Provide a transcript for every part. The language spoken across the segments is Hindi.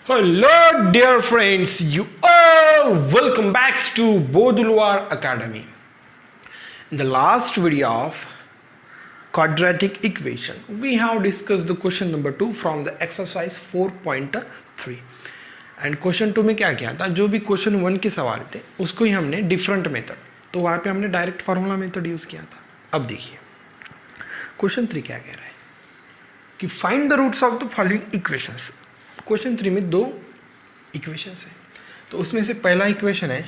Hello, dear friends. You all welcome back to Bodulwar Academy. In the last video of quadratic equation, we have discussed the question number 2 from the exercise 4.3. And question 2 में क्या किया था, जो भी क्वेश्चन 1 के सवाल थे उसको ही हमने डिफरेंट मेथड, तो वहाँ पे हमने डायरेक्ट फार्मूला मेथड यूज़ किया था. अब देखिए क्वेश्चन 3 क्या कह रहा है कि find the roots of the following equations. Question 3 में 2 इक्वेशंस हैं, तो उसमें से पहला इक्वेशन है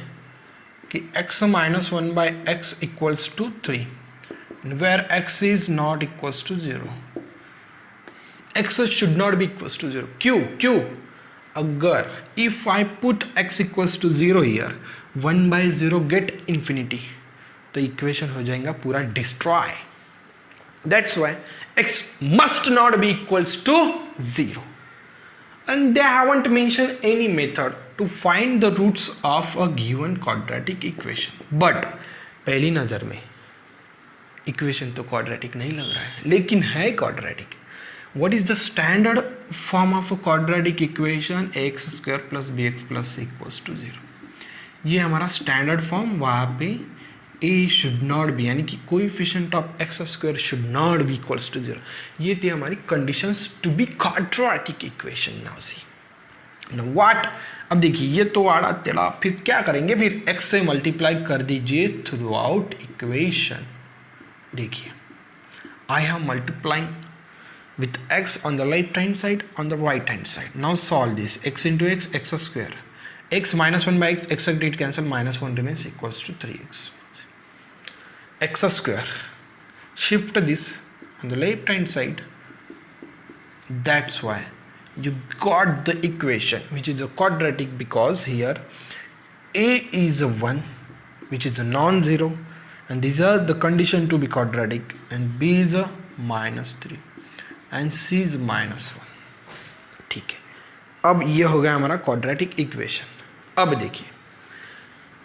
कि x minus 1 by x equals to 3 where x is not equals to 0. x should not be equals to 0. क्यों अगर if I put x equals to 0 here 1 by 0 get infinity, तो इक्वेशन हो जाएगा पूरा destroy. That's why x must not be equals to 0. And they haven't mentioned any method to find the roots of a given quadratic equation. But पहली नज़र में इक्वेशन तो क्वाड्रेटिक नहीं लग रहा है, लेकिन है quadratic. What is the standard form of a quadratic equation? ax square plus bx plus c equals to 0. ये हमारा स्टैंडर्ड फॉर्म. वहाँ पे a शुड नॉट बी, यानी कि coefficient of x square should not be equals to 0. ये थी हमारी conditions to be quadratic equation. Now see what. अब देखिए ये तो आड़ा टेढ़ा, फिर क्या करेंगे, फिर x से मल्टीप्लाई कर दीजिए थ्रू आउट इक्वेशन. देखिए I have multiplying with x on the left hand side, on the right hand side. Now solve this. X into x, x square. X minus 1 by x, x did cancel, minus 1 remains equals to 3x. X square. Shift this on the left hand side. That's why you got the equation which is a quadratic, because here a is a 1 which is a non-zero, and these are the condition to be quadratic, and b is a minus 3 and c is minus 1. ठीक है, अब ये हो गया हमारा क्वाड्रेटिक इक्वेशन. अब देखिए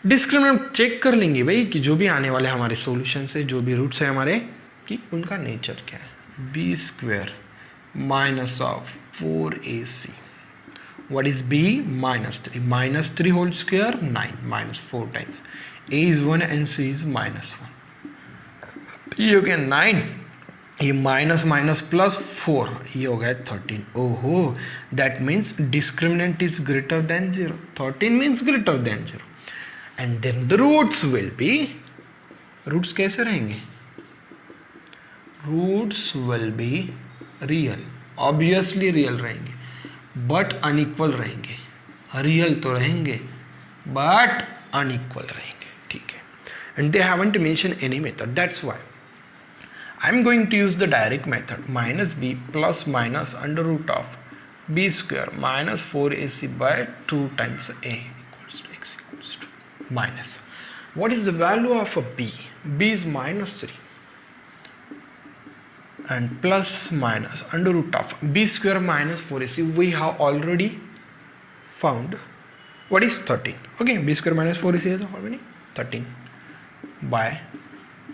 डिस्क्रिमिनेंट चेक कर लेंगे भाई कि जो भी आने वाले हमारे सॉल्यूशन से, जो भी रूट्स है हमारे, कि उनका नेचर क्या है. B square minus of 4ac. What is b? -3. -3 whole square 9 minus 4 times. a is 1 and c is -1. ये हो गया 9, ये माइनस माइनस प्लस 4, ये हो गया 13. ओहो, that means discriminant is greater than 0. 13 means greater than 0. And then the roots will be, roots कैसे रहेंगे? Roots will be real, obviously real रहेंगे, बट अनइक्वल रहेंगे. रियल तो रहेंगे बट अनइक्वल रहेंगे. ठीक है, and they haven't mention any method. That's why I'm going to use the direct method. Minus b plus minus under root of b square minus 4ac by 2 times a equals to x equals to minus. What is the value of a b? b is minus 3 and plus minus under root of b square minus 4ac. We have already found what is 13. Okay, b square minus 4ac is how many? 13 by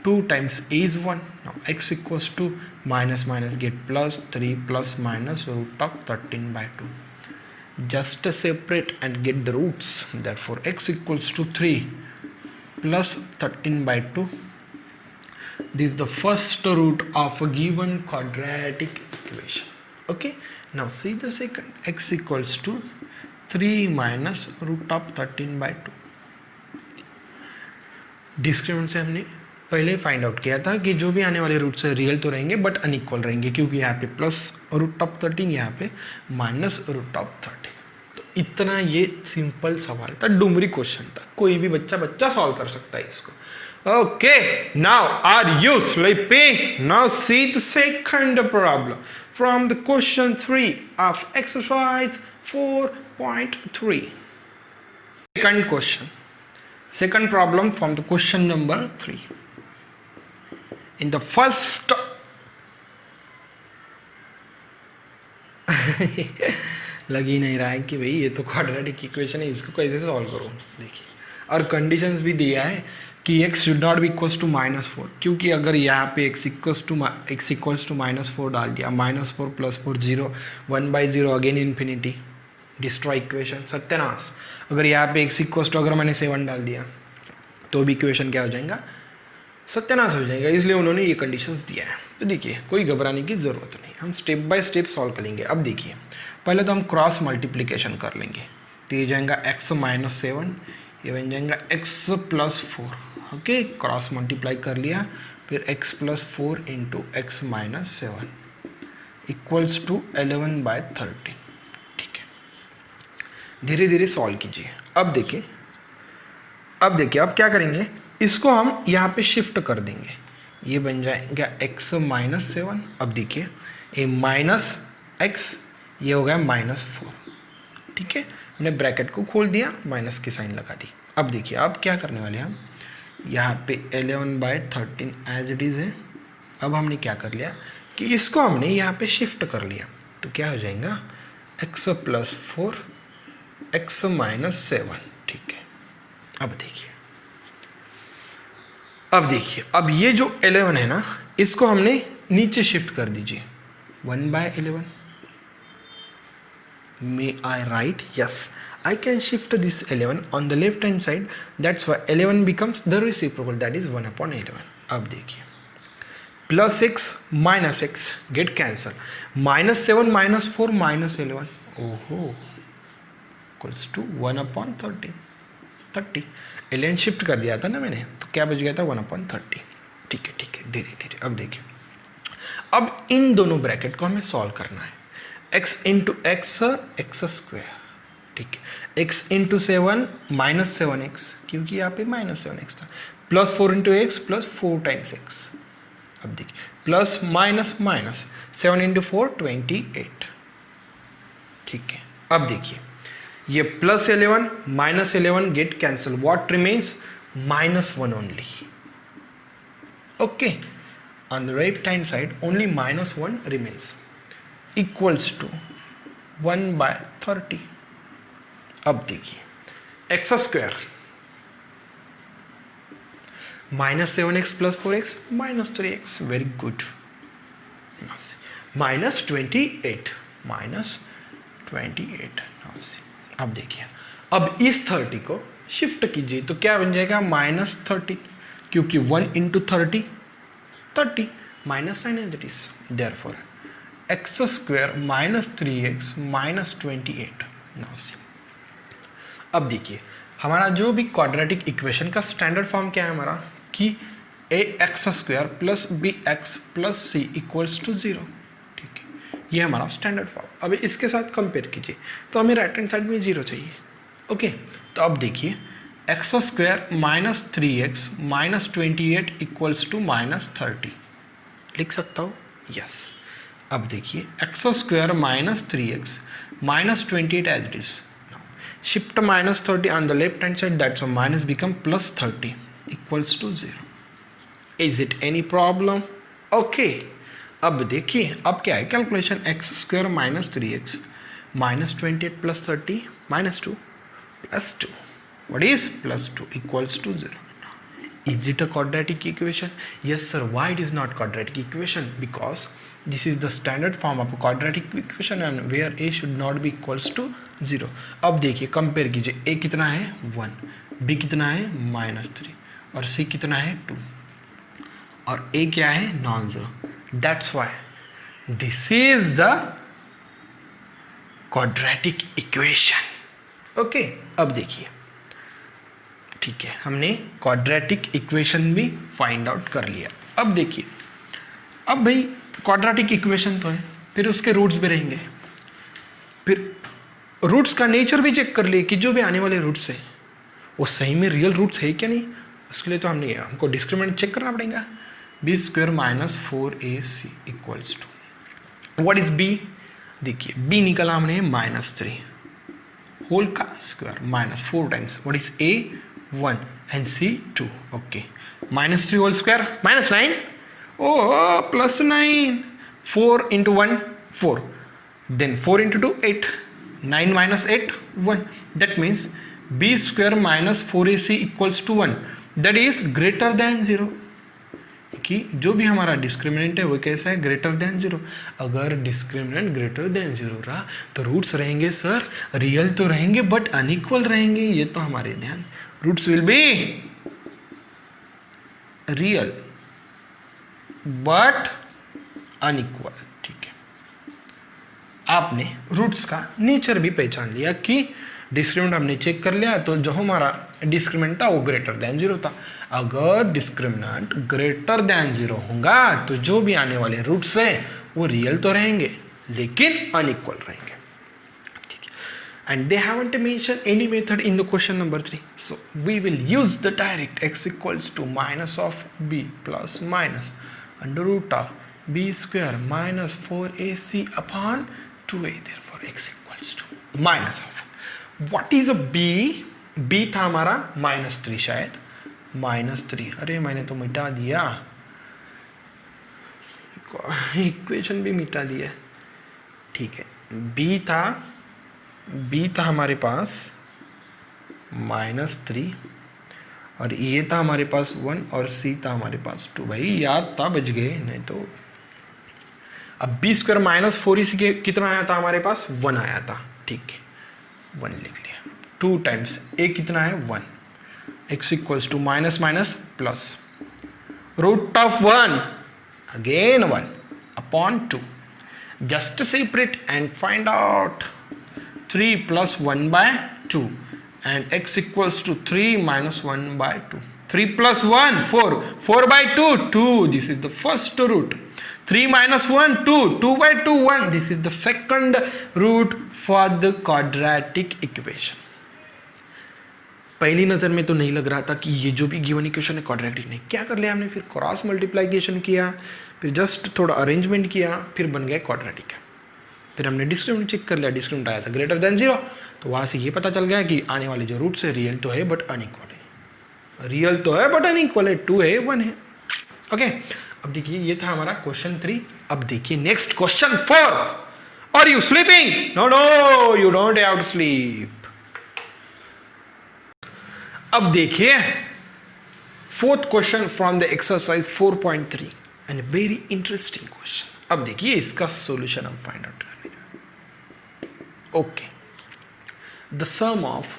2 times a is 1. Now x equals to minus minus get plus 3 plus minus root of 13 by 2. Just separate and get the roots. Therefore x equals to 3 plus 13 by 2. This is the first root of a given quadratic equation. Okay. Now see the second. X equals to 3 minus root of 13 by 2. Discriminant से हमने पहले फाइंड आउट किया था कि जो भी आने वाले रूट से रियल तो रहेंगे बट अनइक्वल रहेंगे, क्योंकि यहाँ पे प्लस रूट ऑफ 13, यहाँ पे माइनस रूट ऑफ 13. तो इतना ये सिंपल सवाल था, डुमरी क्वेश्चन था, कोई भी बच्चा सॉल्व कर सकता है इसको. Okay, now are you sleeping? Now see the second problem from the question 3 of exercise 4.3. Second question, second problem from the question number 3. In the first लग ही नहीं रहा है कि भाई ये तो क्वाड्रेटिक इक्वेशन है, इसको कैसे सॉल्व करो. देखिए, और कंडीशंस भी दिया है कि x should not be equals to -4, क्योंकि अगर यहाँ पे x इक्वल्स टू -4 डाल दिया, -4 + 4 0, 1/0 अगेन इन्फिनिटी. डिस्ट्रॉय इक्वेशन, सत्यानाश। अगर यहाँ पे x इक्वल टू अगर मैंने 7 डाल दिया तो भी इक्वेशन क्या हो जाएगा, सत्यानाश हो जाएगा। इसलिए उन्होंने ये कंडीशंस दिया है। तो देखिए कोई घबराने की ज़रूरत नहीं, हम स्टेप बाय स्टेप सॉल्व करेंगे। अब देखिए पहले तो हम क्रॉस मल्टीप्लिकेशन कर लेंगे। तो ये जाएगा x माइनस 7, ये बन जाएगा x plus 4। Okay, cross multiply कर लिया, फिर x plus 4 into x minus 7 equals to 11/13। ठीक है, धीरे धीरे सॉल्व कीजिए। अब देखिए अब क्या करेंगे, इसको हम यहाँ पे शिफ्ट कर देंगे। ये बन जाएगा x माइनस 7। अब देखिए ये माइनस x, ये हो गया माइनस 4। ठीक है, मैंने ब्रैकेट को खोल दिया, माइनस की साइन लगा दी। अब देखिए अब क्या करने वाले हैं हम, यहाँ पे 11/13 एज इट इज़ है। अब हमने क्या कर लिया कि इसको हमने यहाँ पे शिफ्ट कर लिया। तो क्या हो जाएगा x प्लस 4 x माइनस 7। ठीक है, अब देखिए अब ये जो 11 है ना, इसको हमने नीचे शिफ्ट कर दीजिए 1/11। May I write? Yes, I can shift this 11 on the left hand side. That's why 11 becomes the reciprocal, that is 1/11. अब देखिए plus x minus x get cancel, minus 7 minus 4 minus 11, ओहो इक्वल्स टू 1/13। 30 11 शिफ्ट कर दिया था ना मैंने, तो क्या बच गया था 1/30। ठीक है, धीरे धीरे। अब देखिए अब इन दोनों ब्रैकेट को हमें सॉल्व करना है। x into x x square, ठीक है, x इंटू 7 माइनस 7x, क्योंकि यहाँ पे माइनस 7x था, plus 4 into x plus 4 times x। अब देखिए प्लस माइनस माइनस 7 इंटू 4 28। ठीक है, अब देखिए ये plus 11 minus 11 get cancel, what remains -1 only. Okay, on the right hand side only -1 remains, equals to 1/30। अब देखिए x square -7x plus 4x -3x, very good, -28 अब देखिए अब इस 30 को शिफ्ट कीजिए तो क्या बन जाएगा -30, क्योंकि 1 into 30 30 minus sign as it is, therefore x square minus 3x minus 28। now see, अब देखिए हमारा जो भी क्वाड्रेटिक इक्वेशन का स्टैंडर्ड फॉर्म क्या है हमारा, कि ax square plus bx plus c equals to 0। ठीक है, ये हमारा स्टैंडर्ड फॉर्म। अब इसके साथ कंपेयर कीजिए तो हमें राइट हैंड साइड में 0 चाहिए। ओके, तो अब देखिए x square minus 3x minus 28 equals to -30 लिख सकता हूँ, यस। अब देखिए x square minus 3x minus 28 as it is, shift -30 on the left hand side, that's minus become +30 equals to 0। Is it any problem? Okay, अब देखिए अब क्या है calculation, x square minus 3x minus 28 plus 30 -2 plus 2, what is +2 equals to 0. Is it a quadratic equation? Yes sir. Why it is not quadratic equation? Because this is the standard form of a quadratic equation and where a should not be equals to 0. अब देखिए कंपेयर कीजिए, a कितना है 1, b कितना है -3 और c कितना है 2 और a क्या है non zero. That's why this is the quadratic equation. Okay, अब देखिए ठीक है, हमने क्वाड्रेटिक इक्वेशन भी फाइंड आउट कर लिया। अब देखिए, अब भाई क्वाड्रेटिक इक्वेशन तो है, फिर उसके रूट्स भी रहेंगे, फिर रूट्स का नेचर भी चेक कर लिए कि जो भी आने वाले रूट्स है वो सही में रियल रूट्स है क्या नहीं। उसके लिए तो हमको डिस्क्रिमिनेंट चेक करना पड़ेगा। B square minus 4ac equals to what is b, देखिए बी निकला हमने -3 होल का square minus 4 times, what is a 1 and c 2। Okay, -3 whole square -9, oh +9, 4 into 1 4, then 4 into 2 8, 9 minus 8 1, that means b square minus 4ac equals to 1, that is greater than 0, कि जो भी हमारा डिस्क्रिमिनेंट है वो कैसा है, ग्रेटर देन 0। अगर डिस्क्रिमिनेंट ग्रेटर देन 0 रहा तो रूट्स रहेंगे सर रियल तो रहेंगे बट अनइक्वल रहेंगे। ये तो हमारे ध्यान, roots will be real but unequal. ठीक है, आपने रूट्स का नेचर भी पहचान लिया कि डिस्क्रिमिनेंट हमने चेक कर लिया, तो जो हमारा डिस्क्रिमिनेंट था वो ग्रेटर देन 0 था। अगर डिस्क्रिमिनेंट ग्रेटर देन 0 होगा तो जो भी आने वाले रूट्स है वो रियल तो रहेंगे लेकिन अनइक्वल रहेंगे। ठीक है, and they haven't mention any method in the question number 3, so we will use the direct x equals to minus of b plus minus under root of b square minus 4ac upon 2a। Therefore x equals to minus of what is a b था हमारा -3, शायद -3। अरे मैंने तो मिटा दिया, इक्वेशन भी मिटा दिया। ठीक है, b था हमारे पास -3 और ये था हमारे पास 1 और c था हमारे पास 2। भाई याद था, बच गए, नहीं तो। अब b स्क्वायर -4ac कितना आया था हमारे पास, 1 आया था। ठीक है, 1 लिख लिया। 2 टाइम्स a कितना है, 1। x equals to minus minus plus root of 1 again 1 upon 2। Just separate and find out 3 plus 1 by 2 and x equals to 3 minus 1 by 2। 3 plus 1 4, 4 by 2 2, this is the first root. 3 minus 1 2, 2 by 2 1, this is the second root for the quadratic equation। पहली नज़र में तो नहीं लग रहा था कि ये जो भी गिवन इक्वेशन है क्वाड्रेटिक नहीं। क्या कर लिया हमने, फिर क्रॉस मल्टीप्लिकेशन किया, फिर जस्ट थोड़ा अरेंजमेंट किया, फिर बन गया क्वाड्रेटिक। फिर हमने डिस्क्रिमिनेंट चेक कर लिया, डिस्क्रिमिनेंट आया था ग्रेटर देन 0, तो वहाँ से ये पता चल गया कि आने वाले जो रूट्स है रियल तो है बट अनइक्वल है। रियल तो है बट अनइक्वल है, 2 है 1 है। ओके, अब देखिए ये था हमारा क्वेश्चन 3। अब देखिए next question 4। Are you sleeping? No no, you don't have to sleep. अब देखिए fourth question from the exercise 4.3 and very interesting question. अब देखिए इसका सॉल्यूशन हम फाइंड आउट करेंगे। Okay, the sum of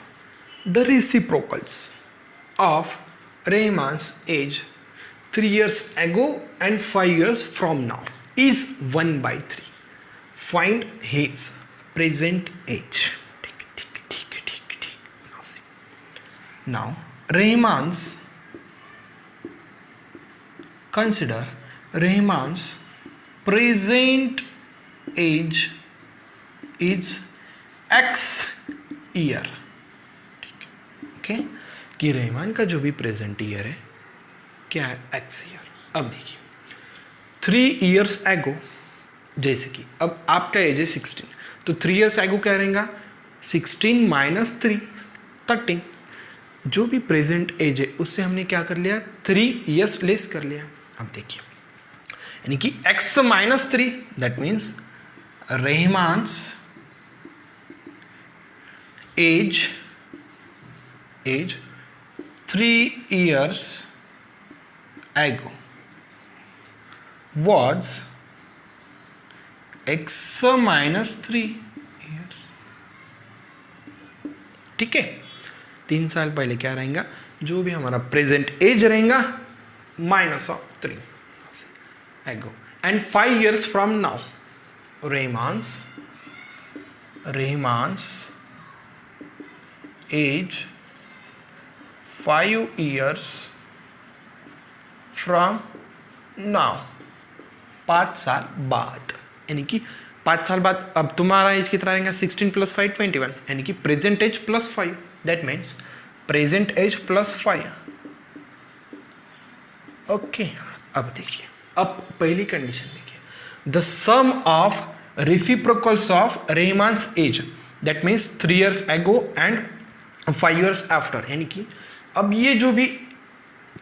the reciprocals of Rahman's age 3 years ago and 5 years from now is 1/3. Find his present age. Now consider Rahman's present age is X year. Okay? कि रहमान का जो भी प्रेजेंट ईयर है क्या है, एक्स ईयर। अब देखिए 3 years एगो, जैसे कि अब आपका एज है 16, तो 3 years एगो क्या रहेगा, 16 माइनस 3 13। जो भी प्रेजेंट एज है उससे हमने क्या कर लिया, 3 years लेस कर लिया। अब देखिए यानी कि x minus 3, that means Rahman's age 3 years ago was x minus 3 years। ठीक है, 3 साल पहले क्या रहेगा, जो भी हमारा प्रेजेंट एज रहेगा minus of 3 ago, and 5 years from now Rahman's age 5 years from now, 5 साल बाद। यानी कि 5 साल बाद अब तुम्हारा एज कितना रहेगा, 16 + 5 21, यानी कि present age +5, that means present age +5। Okay, अब देखिए, अब पहली कंडीशन देखिए, the sum of reciprocals of Rahman's age, that means 3 years ago and 5 years after. यानी कि अब ये जो भी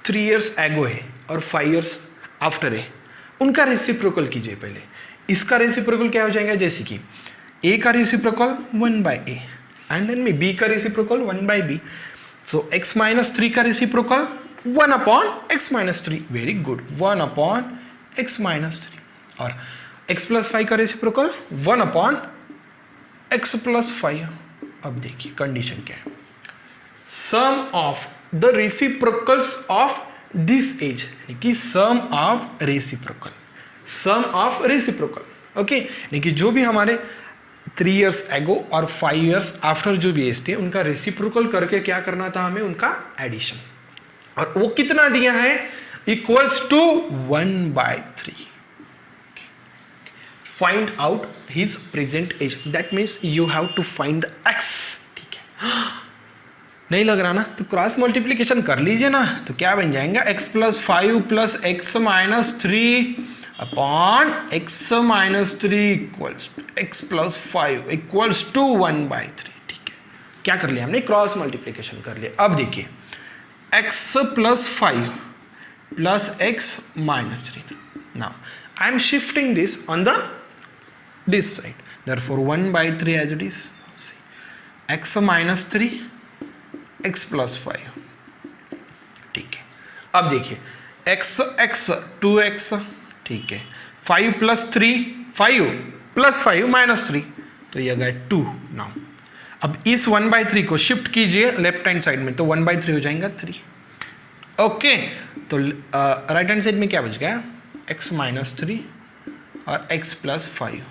3 years एगो है और 5 years आफ्टर है, उनका रेसिप्रोकल कीजिए पहले। इसका रेसिप्रोकल क्या हो जाएगा, जैसे कि a का रेसिप्रोकल 1/a एंड देन में b का रेसिप्रोकल 1/b। सो x माइनस 3 का reciprocal 1 upon x minus 3, very good, 1 upon x minus 3, और x प्लस 5 का रेसिप्रोकल 1 अपॉन x प्लस 5। अब देखिए कंडीशन क्या है, sum of the reciprocals of this age, यानी कि sum of reciprocal, sum of reciprocal, okay, यानी कि जो भी हमारे 3 years एगो और 5 years आफ्टर जो भी एज थे उनका रेसिप्रोकल करके क्या करना था हमें, उनका एडिशन, और वो कितना दिया है, equals to 1/3। Find out his present age, that means you have to find the x, ठीक है। नहीं लग रहा ना, तो क्रॉस मल्टीप्लीकेशन कर लीजिए ना, तो क्या बन जाएगा, x plus 5 plus x minus 3 upon x minus 3 equals x plus 5 equals to 1/3, ठीक है। क्या कर लिया हमने, क्रॉस मल्टीप्लीकेशन कर लिया। अब देखिए x plus 5 plus x minus 3, now I am shifting this on the this side, therefore 1/3 as it is, x minus 3 x plus 5, ठीक है। अब देखिए x 2x, ठीक है, 5 प्लस 3 5 प्लस 5 माइनस 3, तो ये गया 2। नाउ अब इस 1/3 को शिफ्ट कीजिए लेफ्ट हैंड साइड में, तो 1/3 हो जाएगा 3, ओके। तो राइट हैंड साइड में क्या बच गया, x माइनस 3 और x प्लस 5।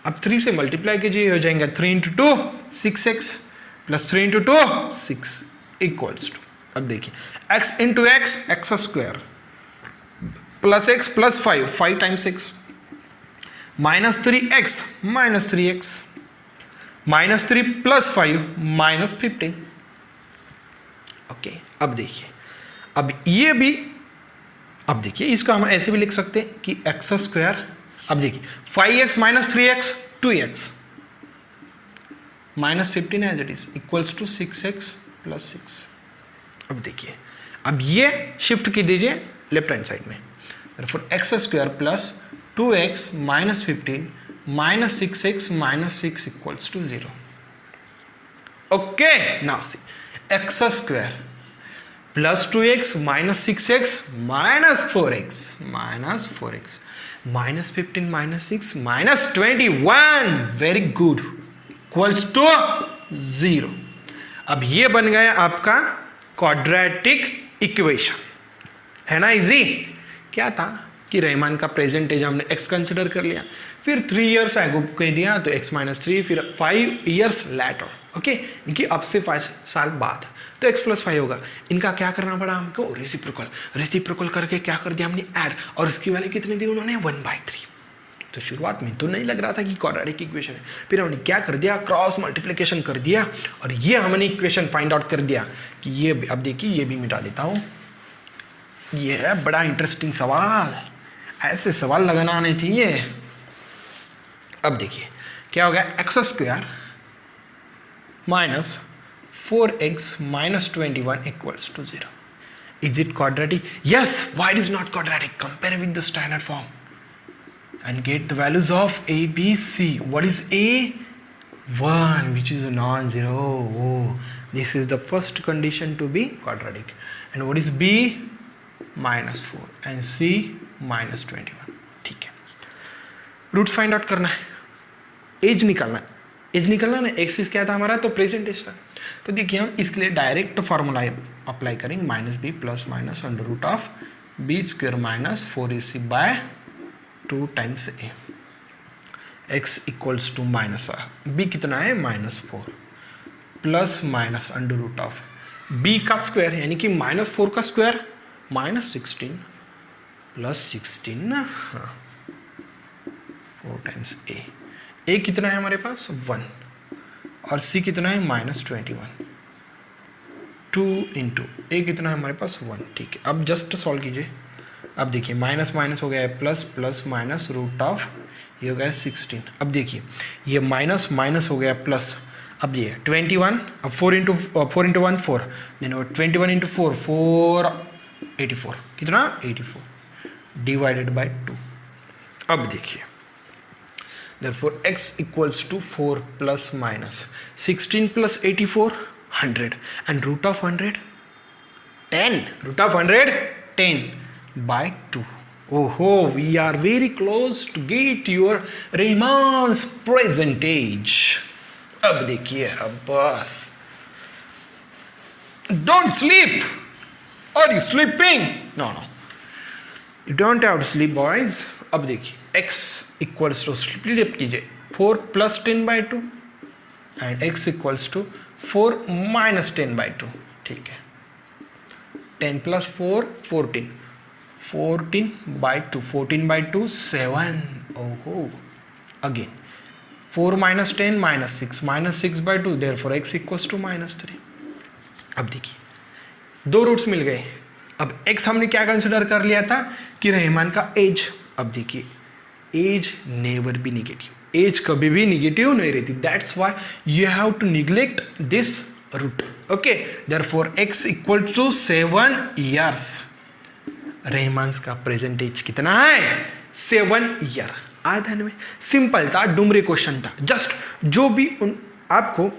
अब 3 से मल्टीप्लाई कीजिए, हो जाएगा 3 into 2 6x plus 3 into 2 6 equals to, अब देखिए x into x x square plus x plus 5 times x minus 3x minus 3x minus 3 plus 5 minus 15, okay. अब देखिए, अब ये भी, अब देखिए इसको हम ऐसे भी लिख सकते हैं कि एक्स स्क्वायर, अब देखिए 5x minus 3x 2x minus 15 as it is equals to 6x plus 6। अब देखिए, अब ये शिफ्ट की दीजिए लेफ्ट हैंड साइड में, फिर x square plus 2x minus 15 minus 6x minus 6 equals to 0, okay. Now see x square plus 2x minus 6x minus 4x minus 15 minus 6 minus 21, very good, equals to 0। अब ये बन गया आपका क्वाड्रेटिक इक्वेशन, है ना, इजी। क्या था कि रहमान का प्रेजेंट एज हमने x कंसिडर कर लिया, फिर 3 years एगो कह दिया तो x माइनस 3, फिर 5 years लेटर, ओके, इनकी अब से 5 साल बाद तो x प्लस 5 होगा। इनका क्या करना पड़ा हमको, रेसिप्रोकल करके क्या कर दिया हमने, ऐड, और इसकी वैल्यू कितनी दी उन्होंने, 1/3। तो शुरुआत में तो नहीं लग रहा था कि क्वाड्रेटिक इक्वेशन है, फिर हमने क्या कर दिया, क्रॉस मल्टीप्लिकेशन कर दिया, और ये हमने इक्वेशन फाइंड आउट कर दिया कि ये, अब देखिए ये भी मिटा देता हूँ, ये है बड़ा इंटरेस्टिंग सवाल, ऐसे सवाल लगाना आने चाहिए। अब देखिए क्या हो गया, x square minus 4x minus 21 equals to 0. Is it quadratic? Yes. Why it is not quadratic? Compare with the standard form and get the values of a, b, c. What is a? 1, which is a non-zero. Oh, this is the first condition to be quadratic. And what is b? minus 4 and c minus 21. ठीक है, रूट्स फाइंड आउट करना है, एज निकालना है, एज निकालना ना, एक्सिस क्या था हमारा, तो प्रेजेंट एज था। तो देखिए हम इसके लिए डायरेक्ट फार्मूला अप्लाई करेंगे, minus b plus minus under root of b square minus 4ac by 2 times a, x equals to minus, b कितना है -4 plus minus under root of b का स्क्वायर यानी कि -4 का स्क्वायर -16 प्लस 16 ना, हाँ 4 टाइम्स ए कितना है हमारे पास 1 और c कितना है -21, 2 इंटू ए कितना है हमारे पास 1, ठीक है। अब जस्ट सॉल्व कीजिए, अब देखिए माइनस माइनस हो गया है plus, plus minus root of ये हो गया 16। अब देखिए ये माइनस माइनस हो गया प्लस, अब ये 21, अब 4 इंटू 1 4, देन 21 इंटू 4 484, कितना 84 डिवाइडेड बाय 2। अब देखिए therefore x equals to 4 plus minus 16 plus 84 100 and root of 100 10. Root of 100, 10 by 2. Oh, we are very close to get your Rieman's percentage. अब देखिए, अब बस. Don't sleep. Are you sleeping? No. You don't have to sleep, boys. अब देखिए, x equals to split up कीजिए 4 plus 10 by 2 and x equals to 4 minus 10 by 2. ठीक है. 10 plus 4, 14. 14 by 2. 14 by 2, 7. Oh. Again. 4 minus 10 minus 6. Minus 6 by 2. Therefore, x equals to minus 3. अब देखिए, दो रूट्स मिल गए. अब x हमने क्या कंसिडर कर लिया था कि रहमान का एज. अब देखिए, age never be negative. Age कभी भी निगेटिव नहीं रहती. That's why you have to neglect this root. Okay, therefore x equal to 7 years. Rahman's का प्रेजेंट एज कितना है? 7 ईयर. आया ध्यान में? सिंपल था, डुमरी क्वेश्चन था. जस्ट जो भी आपको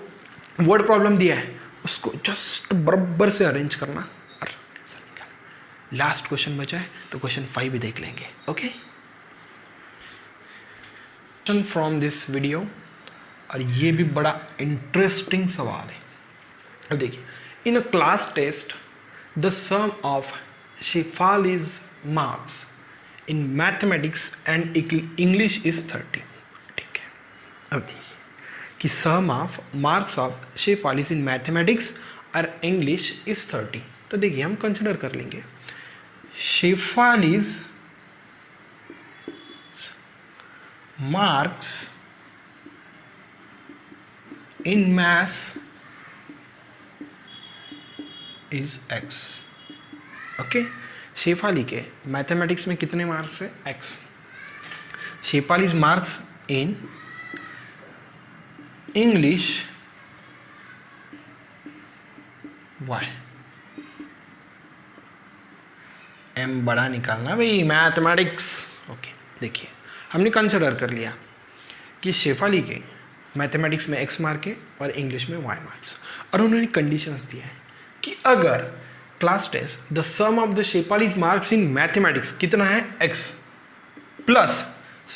वर्ड प्रॉब्लम दिया है उसको जस्ट बराबर से अरेंज करना और आंसर निकालना. लास्ट क्वेश्चन बचा है तो क्वेश्चन 5 भी देख लेंगे. Okay, question from this video, और ये भी बड़ा इंटरेस्टिंग सवाल है. अब देखिए, in a class test the sum of Shefali's marks in mathematics and English is 30. ठीक है. अब देखिए कि sum of marks of Shefali's in mathematics और इंग्लिश इज 30. तो देखिए, हम कंसिडर कर लेंगे Shefali's marks in maths is x. Okay, Shefali के मैथमेटिक्स में कितने मार्क्स है? x. Shefali's marks in English y. m बड़ा निकालना भाई, मैथमेटिक्स. ओके, देखिए हमने कंसिडर कर लिया कि शेफाली के मैथमेटिक्स में x मार्क है और इंग्लिश में y मार्क्स, और उन्होंने कंडीशंस दिया है कि अगर class test the sum of the Shefali's marks in mathematics कितना है? x plus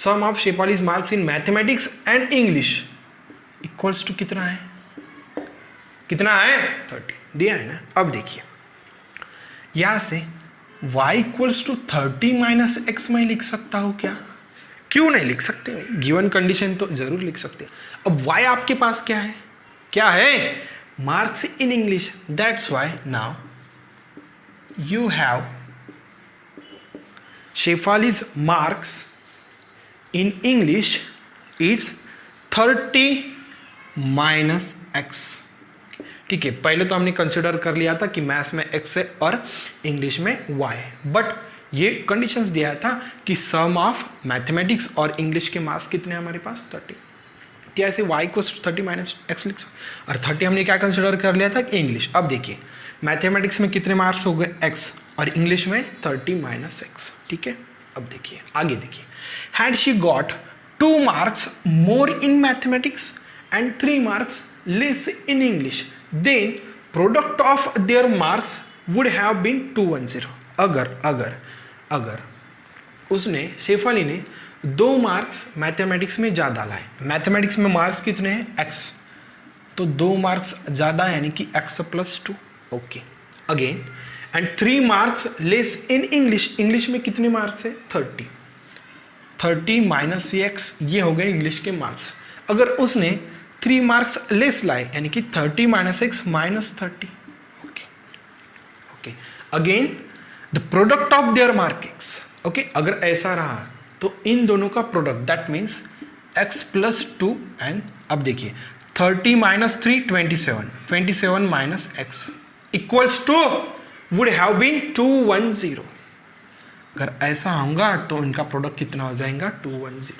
sum of Shefali's marks in mathematics and English equals to कितना है? 30 दिया है ना. अब देखिए, यहां से y equals to 30 minus x मैं लिख सकता हूं क्या? क्यों नहीं लिख सकते? गिवन कंडीशन तो जरूर लिख सकते. अब y आपके पास क्या है? Marks in English. That's why now you have Shefali's marks in English is 30 minus x. ठीक है, पहले तो हमने कंसिडर कर लिया था कि मैथ्स में x है और इंग्लिश में y है, बट ये कंडीशंस दिया था कि सम ऑफ मैथमेटिक्स और इंग्लिश के मार्क्स कितने हैं हमारे पास? 30. क्या ऐसे y को 30 माइनस एक्स लिख सकते? और 30 हमने क्या कंसिडर कर लिया था कि इंग्लिश. अब देखिए, मैथमेटिक्स में कितने मार्क्स हो गए? x, और इंग्लिश में 30 माइनस एक्स. ठीक है. अब देखिए, आगे देखिए, had she got 2 marks more in mathematics and 3 marks less in English, then product of their marks would have been 210. अगर उसने, शेफाली ने 2 मार्क्स मैथमेटिक्स में ज़्यादा डाला है. मैथमेटिक्स में मार्क्स कितने हैं? x, तो 2 मार्क्स ज़्यादा यानी कि x plus 2. Okay, again and 3 marks less in English. English में कितने मार्क्स है? 30 माइनस x, ये हो गए इंग्लिश के मार्क्स. अगर उसने 3 मार्क्स लेस लाए यानी कि 30 minus x minus 30. Okay, again the product of their marks. Okay, अगर ऐसा रहा तो इन दोनों का product, that means x plus 2 and अब देखिए 30 minus 3 27 minus x equals to would have been 210. अगर ऐसा होगा तो इनका प्रोडक्ट कितना हो जाएगा? 210.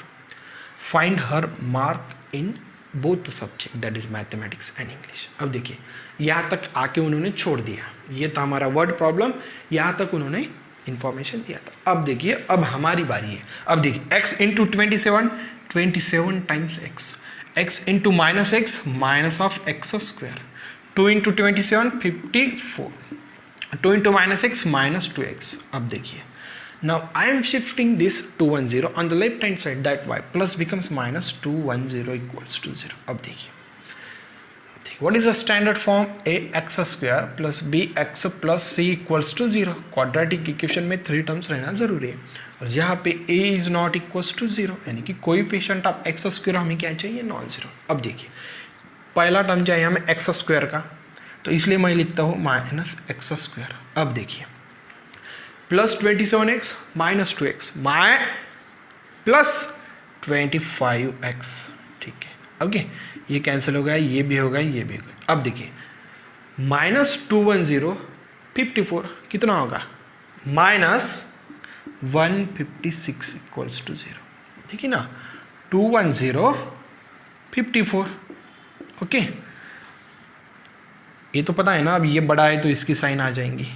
Find her mark in both subject, that is mathematics and English. अब देखिए, यहाँ तक आके उन्होंने छोड़ दिया. ये था हमारा वर्ड प्रॉब्लम, यहाँ तक उन्होंने इंफॉर्मेशन दिया था. अब देखिए, अब हमारी बारी है. अब देखिए, x into 27 times x into minus x minus of x square, 2 into 27 54. 2 into minus x minus 2x. अब देखिए, now I am shifting this 210 on the left hand side, that y plus becomes minus 210 equals to 0. अब देखिए, what is the standard form? ax square plus bx plus c equals to 0. Quadratic equation में 3 टर्म्स रहना जरूरी है, और यहाँ पे a is not equals to 0, यानी कि कोएफिशिएंट ऑफ एक्स स्क्वायर हमें क्या चाहिए? Non zero. अब देखिए, पहला टर्म चाहिए हमें एक्स स्क्वायर का, तो इसलिए मैं लिखता हूँ माइनस एक्स स्क्वायर. अब देखिए, plus 27x minus 2x plus 25x. ठीक है, ओके, ये कैंसिल हो गया, ये भी हो गया, ये भी हो गया. अब देखिए, माइनस 210 54 कितना होगा? Minus 156 equals to 0. ठीक है ना, 210 54. ओके, ये तो पता है ना. अब ये बड़ा है तो इसकी साइन आ जाएंगी.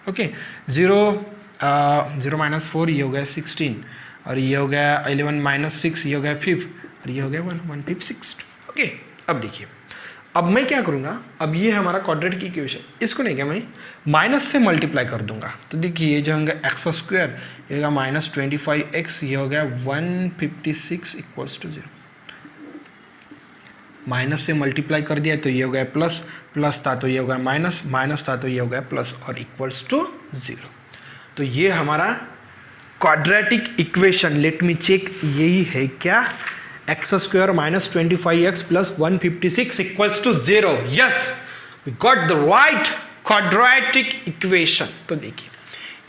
ओके, 0 माइनस 4 ये हो गया 16, और ये हो गया 11 माइनस 6 ये हो गया 5, और ये हो गया 156. ओके, अब देखिए, अब मैं क्या करूँगा? अब ये हमारा क्वाड्रेटिक इक्वेशन, इसको नहीं क्या मैं माइनस से मल्टीप्लाई कर दूंगा. तो देखिए, ये जो होगा एक्स स्क्वायर, ये होगा माइनस 25x, ये हो गया 156 इक्वल्स टू 0. माइनस से मल्टीप्लाई कर दिया तो ये हो गया प्लस, प्लस था तो ये हो गया माइनस, माइनस था तो ये हो गया प्लस, और इक्वल्स टू 0. तो ये हमारा quadratic equation, let me check, यही है क्या? X square minus 25x plus 156 equals to 0. Yes, we got the right quadratic equation. तो देखिए,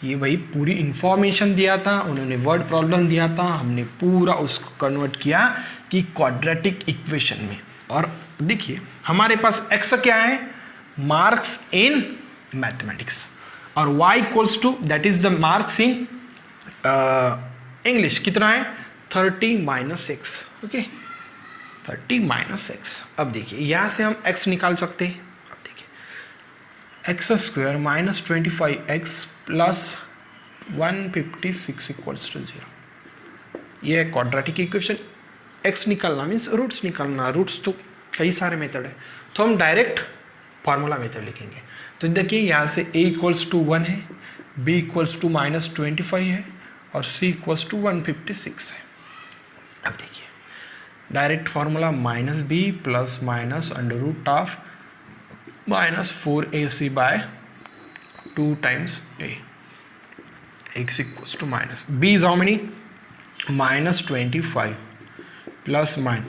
ये भाई पूरी इंफॉर्मेशन दिया था उन्होंने, वर्ड प्रॉब्लम दिया था, हमने पूरा उसको कन्वर्ट किया कि क्वाड्रेटिक इक्वेशन में. और देखिए, हमारे पास x क्या है? मार्क्स इन मैथमेटिक्स, और y equals to that is the marks in English. कितना है? 30 minus x. Okay, 30 minus x. अब देखिए, यहाँ से हम x निकाल सकते हैं. अब देखिए, x square minus 25x plus 156 equals to 0. ये है क्वाड्रेटिक इक्वेशन. x निकालना मीन्स रूट्स निकालना. रूट्स तो कई सारे मेथड है, तो हम डायरेक्ट फार्मूला मेथड लिखेंगे. तो देखिए, यहाँ से a इक्वल्स टू 1 है, b इक्वल्स टू माइनस 25 है, और c इक्वल्स टू 156 है. अब देखिए, direct formula minus b plus minus under root of minus 4ac by 2 times a. x equals to minus b is how many? Minus 25 plus minus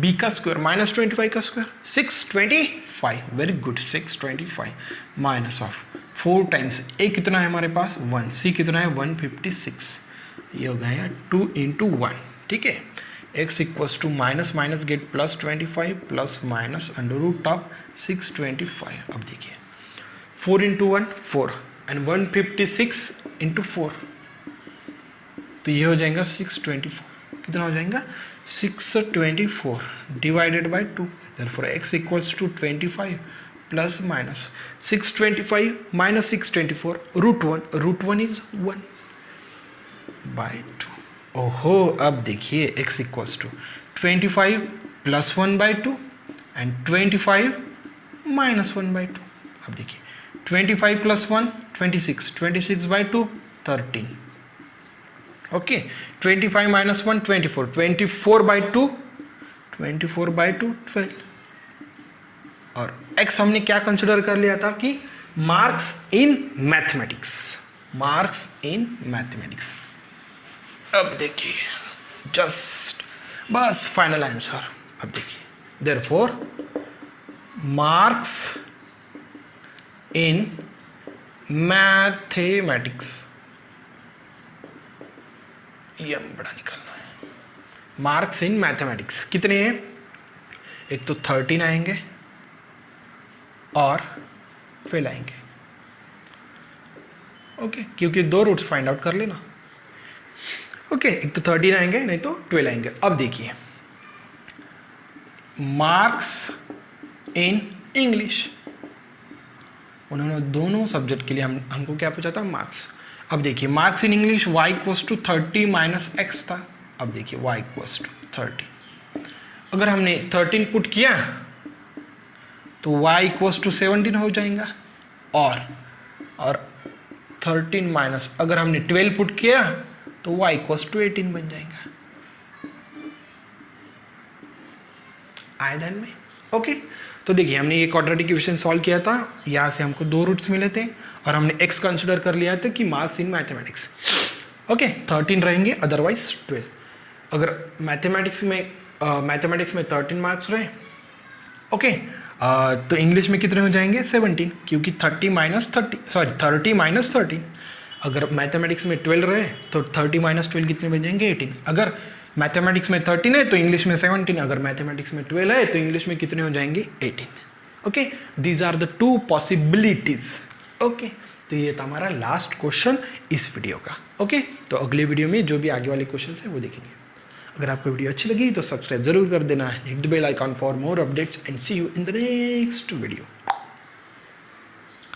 b का स्क्वायर माइनस 25 का square 625. Very good, 625 minus of 4 times a कितना है हमारे पास? 1. c कितना है? 156. ये हो गया 2 इंटू 1. ठीक है, x equals to minus minus get plus 25 plus minus under root of 625. अब देखिए, 4 इंटू 1 4 एंड 156 इंटू 4, तो ये हो जाएगा 624. कितना हो जाएगा? 624 divided by 2. Therefore x equals to 25 plus minus 625 minus 624 root 1 is 1 by 2. ओहो, अब देखिए, x equals to 25 plus 1 by 2 and 25 minus 1 by 2. अब देखिए, 25 plus 1 26, 26 by 2 13. Okay, 25 minus 1 24, 24 by 2 24 by 2 12. और x हमने क्या कंसिडर कर लिया था कि marks in mathematics. Marks in mathematics. अब देखिए, जस्ट बस फाइनल आंसर. अब देखिए, देयरफॉर मार्क्स इन मैथमेटिक्स, ये हमें बड़ा निकालना है. मार्क्स इन मैथमेटिक्स कितने हैं? एक तो 13 आएंगे और फेल आएंगे. ओके, क्योंकि 2 रूट्स फाइंड आउट कर लेना. ओके, एक तो 13 आएंगे, नहीं तो 12 आएंगे. अब देखिए, मार्क्स इन इंग्लिश, उन्होंने दोनों सब्जेक्ट के लिए हमको क्या पूछा था? मार्क्स. अब देखिए, marks in English y equals to 30 minus x था. अब देखिए, y इक्वल्स टू 30. अगर हमने 13 पुट किया तो y इक्वल्स टू 17 हो जाएगा. और 13 माइनस अगर हमने 12 पुट किया तो y इक्वल्स टू 18 बन जाएगा। आया ध्यान में? ओके, तो देखिए हमने ये क्वाड्रेटिक इक्वेशन सॉल्व किया था, यहाँ से हमको 2 रूट्स मिले थे और हमने x कंसिडर कर लिया था कि मार्क्स इन मैथमेटिक्स। ओके, 13 रहेंगे, अदरवाइज 12। अगर मैथमेटिक्स में 13 मार्क्स रहे, ओके, तो इंग्लिश में कितने हो जाएंगे 17, क्योंकि 30 माइनस 13। अगर मैथमेटिक्स में 12 रहे तो 30 माइनस 12 कितने बन जाएंगे 18। अगर मैथमेटिक्स में 13 है तो इंग्लिश में 17, अगर मैथमेटिक्स में 12 है तो इंग्लिश में कितने हो जाएंगे 18। Okay, these are the 2 possibilities. Okay, तो ये था हमारा लास्ट क्वेश्चन इस वीडियो का। ओके, तो अगले वीडियो में जो भी आगे वाले क्वेश्चन है वो देखेंगे। अगर आपको वीडियो अच्छी लगी तो सब्सक्राइब जरूर कर देना, hit the bell icon for more updates and see you in the next video.